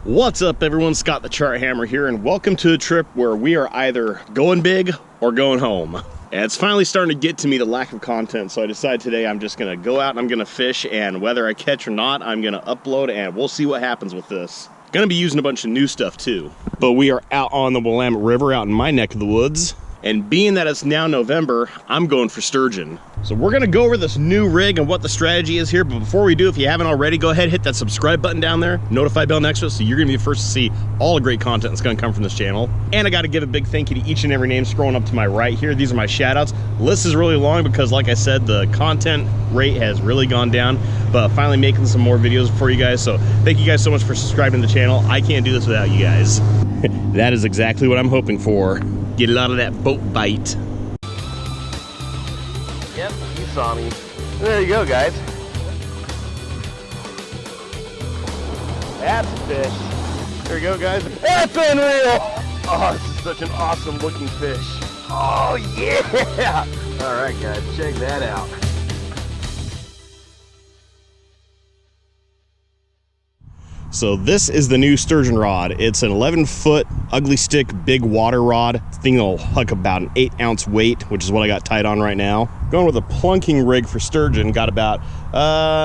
What's up everyone, Scott the TroutHammer here, and welcome to a trip where we are either going big or going home. And it's finally starting to get to me, the lack of content, so I decided today I'm just gonna go out and I'm gonna fish, and whether I catch or not, I'm gonna upload and we'll see what happens with this. Gonna be using a bunch of new stuff too. But we are out on the Willamette River out in my neck of the woods. And being that it's now November, I'm going for sturgeon. So we're gonna go over this new rig and what the strategy is here. But before we do, if you haven't already, go ahead, hit that subscribe button down there, notify bell next to it, so you're gonna be the first to see all the great content that's gonna come from this channel. And I gotta give a big thank you to each and every name scrolling up to my right here. These are my shout outs. List is really long because like I said, the content rate has really gone down, but finally making some more videos for you guys. So thank you guys so much for subscribing to the channel. I can't do this without you guys. That is exactly what I'm hoping for. Get a lot of that boat bite. Yep, you saw me. There you go, guys. That's a fish. There you go, guys. That's unreal! Oh, this is such an awesome looking fish. Oh, yeah! All right, guys, check that out. So this is the new sturgeon rod. It's an 11-foot ugly stick big water rod. This thing will hook about an 8-ounce weight, which is what I got tied on right now. Going with a plunking rig for sturgeon, got about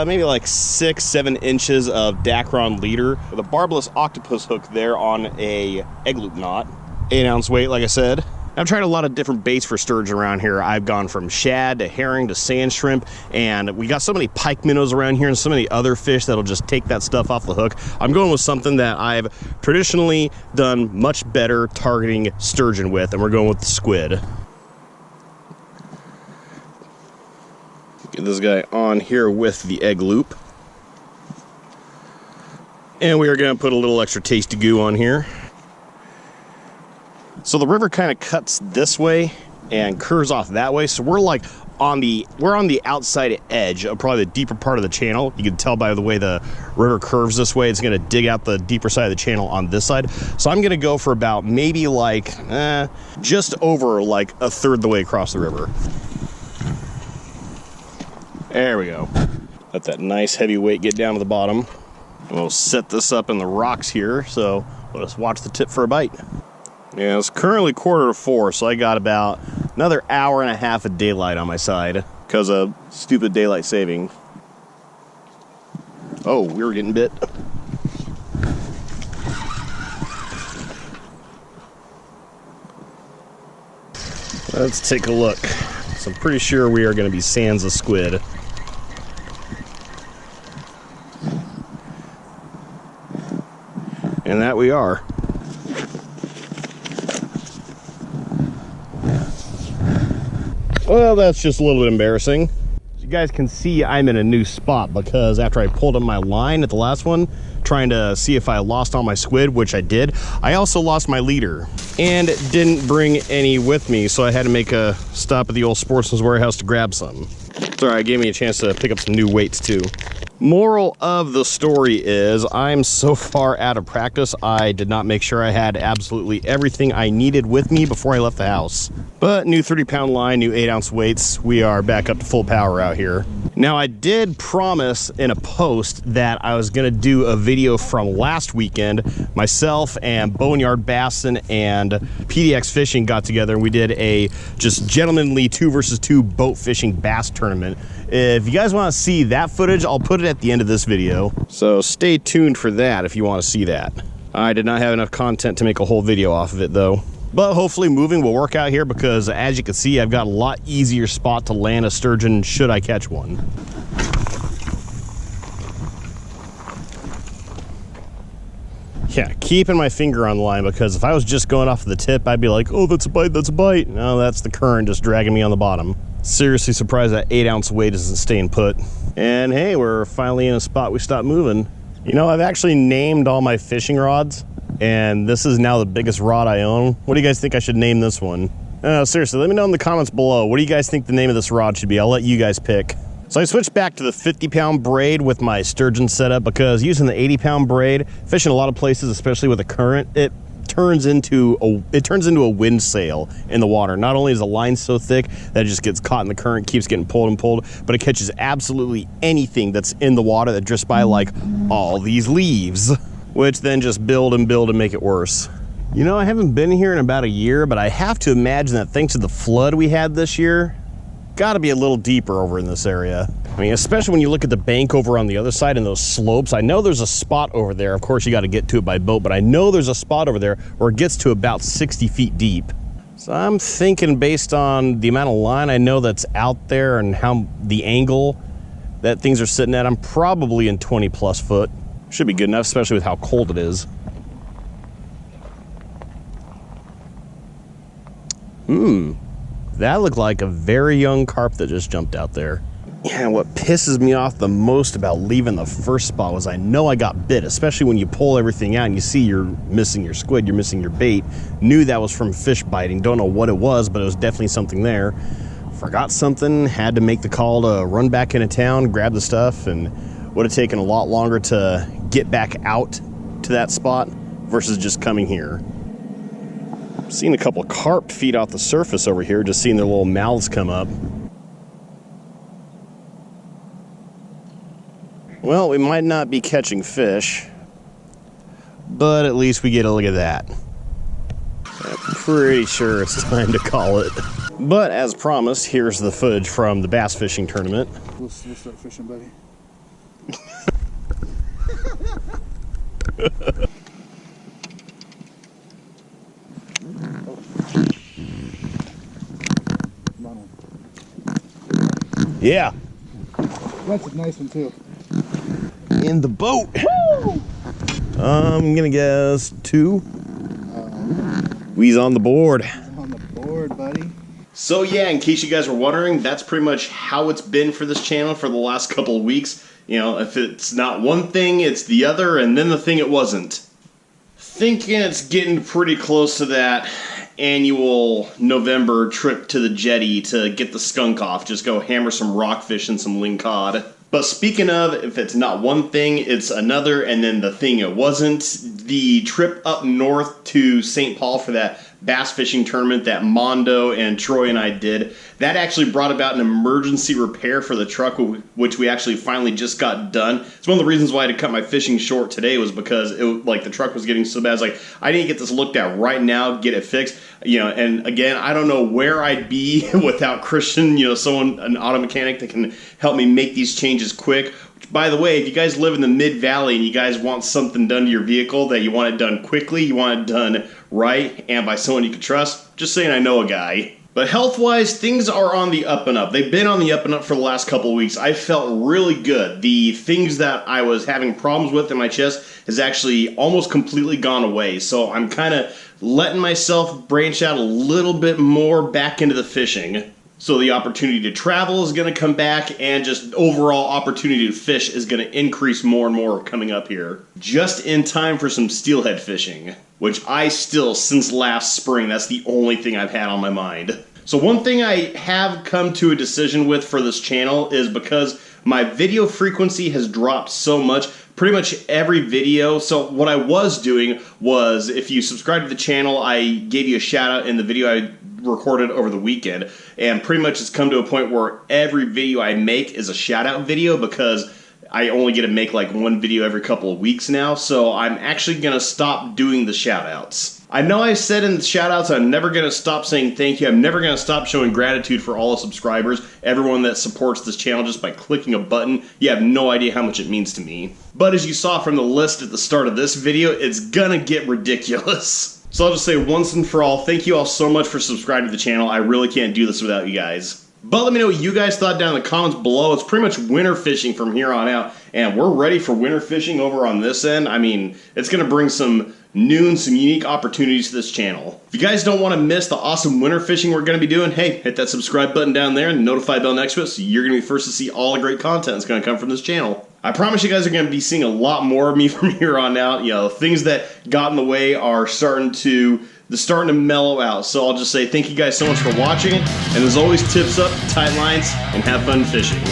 maybe like 6-7 inches of Dacron leader with a barbless octopus hook there on a egg loop knot. 8-ounce weight, like I said. I've tried a lot of different baits for sturgeon around here. I've gone from shad to herring to sand shrimp, and we got so many pike minnows around here and so many other fish that'll just take that stuff off the hook. I'm going with something that I've traditionally done much better targeting sturgeon with, and we're going with the squid. Get this guy on here with the egg loop. And we are going to put a little extra tasty goo on here. So the river kind of cuts this way and curves off that way. So we're like on the outside edge of probably the deeper part of the channel. You can tell by the way the river curves this way, it's gonna dig out the deeper side of the channel on this side. So I'm gonna go for about maybe like just over like a third the way across the river. There we go. Let that nice heavy weight get down to the bottom. And we'll set this up in the rocks here. So let us watch the tip for a bite. Yeah, it's currently 3:45, so I got about another hour and a half of daylight on my side because of stupid daylight saving. Oh, we were getting bit. Let's take a look. So I'm pretty sure we are going to be sans a squid. And that we are. Well, that's just a little bit embarrassing. As you guys can see, I'm in a new spot because after I pulled up my line at the last one, trying to see if I lost all my squid, which I did, I also lost my leader and didn't bring any with me, so I had to make a stop at the old Sportsman's Warehouse to grab some. It's all right, it gave me a chance to pick up some new weights too. Moral of the story is I'm so far out of practice, I did not make sure I had absolutely everything I needed with me before I left the house. But new 30-pound line, new 8-ounce weights, we are back up to full power out here. Now I did promise in a post that I was gonna do a video from last weekend. Myself and Boneyard Bassin and PDX Fishing got together and we did a just gentlemanly 2 versus 2 boat fishing bass tournament. If you guys want to see that footage, I'll put it at the end of this video. So stay tuned for that if you want to see that. I did not have enough content to make a whole video off of it though. But hopefully moving will work out here because as you can see, I've got a lot easier spot to land a sturgeon should I catch one. Yeah, keeping my finger on the line because if I was just going off of the tip, I'd be like, oh, that's a bite, that's a bite. No, that's the current just dragging me on the bottom. Seriously surprised that 8-ounce weight isn't staying put. And hey, we're finally in a spot we stopped moving. You know, I've actually named all my fishing rods, and this is now the biggest rod I own. What do you guys think I should name this one? Seriously, let me know in the comments below. What do you guys think the name of this rod should be? I'll let you guys pick. So I switched back to the 50-pound braid with my sturgeon setup because using the 80-pound braid, fishing a lot of places, especially with a current, it turns into a wind sail in the water. Not only is the line so thick that it just gets caught in the current, keeps getting pulled and pulled, but it catches absolutely anything that's in the water that drifts by, like all these leaves. which then just build and build and make it worse. You know, I haven't been here in about a year, but I have to imagine that thanks to the flood we had this year, gotta be a little deeper over in this area. I mean, especially when you look at the bank over on the other side and those slopes. I know there's a spot over there. Of course, you got to get to it by boat, but I know there's a spot over there where it gets to about 60 feet deep. So I'm thinking, based on the amount of line I know that's out there and how the angle that things are sitting at, I'm probably in 20 plus foot. Should be good enough, especially with how cold it is. That looked like a very young carp that just jumped out there. Yeah, what pisses me off the most about leaving the first spot was I know I got bit, especially when you pull everything out and you see you're missing your squid, you're missing your bait. Knew that was from fish biting. Don't know what it was, but it was definitely something there. Forgot something, had to make the call to run back into town, grab the stuff, and would have taken a lot longer to get back out to that spot versus just coming here. Seen a couple of carp feed off the surface over here, just seeing their little mouths come up. Well, we might not be catching fish, but at least we get a look at that. I'm pretty sure it's time to call it. But as promised, here's the footage from the bass fishing tournament. We'll start fishing, buddy. Yeah. That's a nice one too. In the boat. Woo! I'm gonna guess 2. We's on the board. On the board, buddy. So yeah, in case you guys were wondering, that's pretty much how it's been for this channel for the last couple of weeks. You know, if it's not one thing, it's the other, and then the thing it wasn't. Thinking it's getting pretty close to that annual November trip to the jetty to get the skunk off. Just go hammer some rockfish and some lingcod. But speaking of, if it's not one thing, it's another, and then the thing it wasn't, the trip up north to St. Paul for that bass fishing tournament that Mondo and Troy and I did, that actually brought about an emergency repair for the truck, which we actually finally just got done. It's one of the reasons why I had to cut my fishing short today, was because the truck was getting so bad. I was like, I need to get this looked at right now, get it fixed. You know, and again, I don't know where I'd be without Christian, you know, someone, an auto mechanic that can help me make these changes quick. By the way, if you guys live in the Mid-Valley and you guys want something done to your vehicle that you want it done quickly, you want it done right, and by someone you can trust, just saying I know a guy. But health-wise, things are on the up and up. They've been on the up and up for the last couple of weeks. I felt really good. The things that I was having problems with in my chest has actually almost completely gone away. So I'm kind of letting myself branch out a little bit more back into the fishing. So the opportunity to travel is going to come back, and just overall opportunity to fish is going to increase more and more coming up here. Just in time for some steelhead fishing, which I still, since last spring, that's the only thing I've had on my mind. So one thing I have come to a decision with for this channel is, because my video frequency has dropped so much, pretty much every video. So what I was doing was, if you subscribe to the channel, I gave you a shout out in the video I recorded over the weekend, and pretty much it's come to a point where every video I make is a shout out video, because I only get to make like one video every couple of weeks now. So I'm actually gonna stop doing the shout outs. I know I said in the shout outs I'm never gonna stop saying thank you. I'm never gonna stop showing gratitude for all the subscribers, everyone that supports this channel just by clicking a button. You have no idea how much it means to me. But as you saw from the list at the start of this video, it's gonna get ridiculous. So I'll just say once and for all, thank you all so much for subscribing to the channel. I really can't do this without you guys. But let me know what you guys thought down in the comments below. It's pretty much winter fishing from here on out, and we're ready for winter fishing over on this end. I mean, it's going to bring some new and some unique opportunities to this channel. If you guys don't want to miss the awesome winter fishing we're going to be doing, hey, hit that subscribe button down there and the notify bell next to it, so you're going to be first to see all the great content that's going to come from this channel. I promise you guys are going to be seeing a lot more of me from here on out. You know, things that got in the way are starting to mellow out. So I'll just say thank you guys so much for watching, and as always, tips up, tight lines, and have fun fishing.